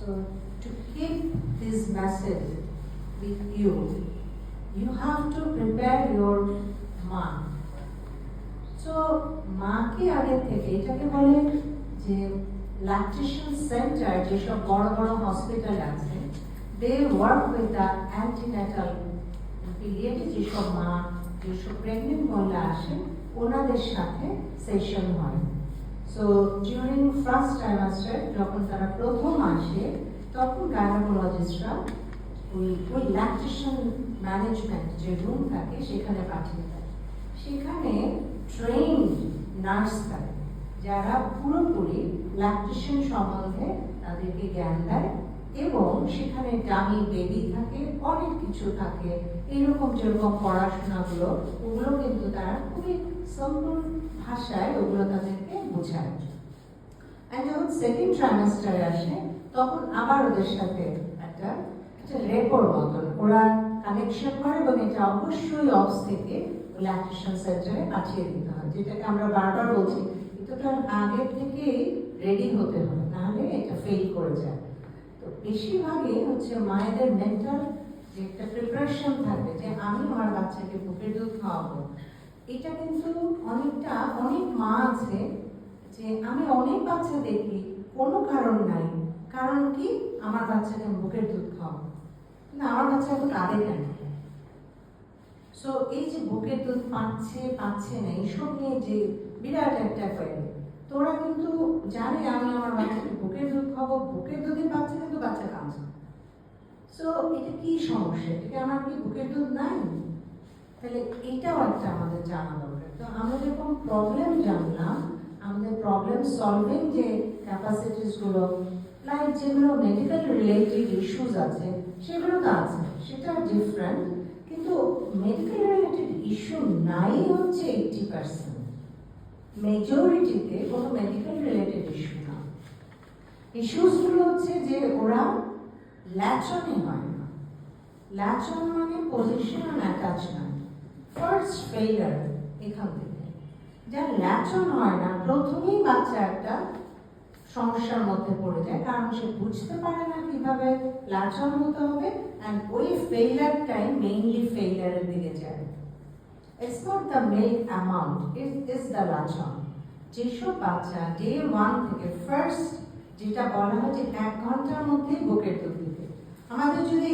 So to keep this message with you, you have to prepare your mind. So মাকে আগে থেকে এটাকে বলে যে lactation center যেসব বড় বড় হসপিটাল আছে, they work with the antenatal period, যেসব মা যেসব প্রেগনেন্ট মহিলা আসে ওনাদের সাথে সেশন হয়। সো ডিউরিং ফার্স্ট ট্রাইমাস্টার যখন তারা প্রথম আসে তখন গাইনোকোলজিস্টরা ওই ল্যাকটেশন ম্যানেজমেন্ট যে রুম থাকে সেখানে পাঠিয়ে দেয়। সেখানে ট্রেইনড নার্স থাকে যারা পুরোপুরি ল্যাকটেশন সম্বন্ধে তাদেরকে জ্ঞান দেয়, এবং সেখানে ডামি বেবি থাকে, অনেক কিছু থাকে, এরকম যেরকম পড়াশোনাগুলো ওগুলো কিন্তু তারা খুবই সিম্পল ভাষায় ওগুলো তাদেরকে বোঝায়। আর যখন সেকেন্ড ট্রাইমাস্টারে আসে তখন আবার ওদের সাথে একটা রেপোর মতন ওরা কানেকশন করে, এবং এটা অবশ্যই অফিস থেকে ল্যাকটেশন সেন্টারে পাঠিয়ে দিতে হয়, যেটাকে আমরা বারবার বলছি এটা আগে থেকেই রেডি হতে হবে, নাহলে এটা ফেল করে যায়। তো বেশিরভাগই হচ্ছে মায়েদের মেন্টাল যে একটা প্রিপারেশন থাকবে যে আমি আমার বাচ্চাকে বুকের দুধ খাওয়াবো। এটা কিন্তু অনেক মা আছে যে আমি অনেক বাচ্চা দেখি কোনো কারণ নাই, কারণ কি আমার বাচ্চাকে বুকের দুধ খাওয়াবো, কিন্তু আমার বাচ্চা এখন কাঁদে কেন? সো এই যে বুকের দুধ পাচ্ছে না এইসব নিয়ে যে বিরাট একটা ফেলে, তোরা কিন্তু জানে আমি আমার বাচ্চাকে বুকের দুধ খাবো, বুকের দুধই পাচ্ছে কিন্তু বাচ্চা কাঁদছে। সো এটা কি সমস্যা? এটা আমার কি বুকের দুধ নাই? তাহলে এটাও একটা আমাদের জানা দরকার। তো আমরা যখন প্রবলেম জানলাম, আমাদের প্রবলেম সলভিং যে ক্যাপাসিটিস গুলো, লাইক যেগুলো মেডিকেল রিলেটেড ইস্যুস আছে সেগুলো তো আছে, সেটা ডিফারেন্ট, কিন্তু মেডিকেল রিলেটেড ইস্যু নাই হচ্ছে 80%, মেজরিটিতে কোনো মেডিকেল রিলেটেড ইস্যু না। ইস্যুসগুলো হচ্ছে যে ওরা ল্যাচনে হয় না। ল্যাচন মানে পজিশনাল অ্যাটাচমেন্ট, ফার্স্ট ফেইলার এখান থেকে। যার ল্যাচন হয় না প্রথমেই বাচ্চা একটা সমস্যার মধ্যে পড়ে যায়, কারণ সে বুঝতে পারে না কিভাবে ল্যাচন হতে হবে, অ্যান্ড ওই ফেইলারটাই মেইনলি ফেইলারের দিকে যায়। It's not the milk amount, it's the latchon. যেসব বাচ্চা ডে 1 থেকে ফার্স্ট যেটা বলা হয় যে 1 ঘন্টার মধ্যে বুকের দুধ দিতে, আমাদের যদি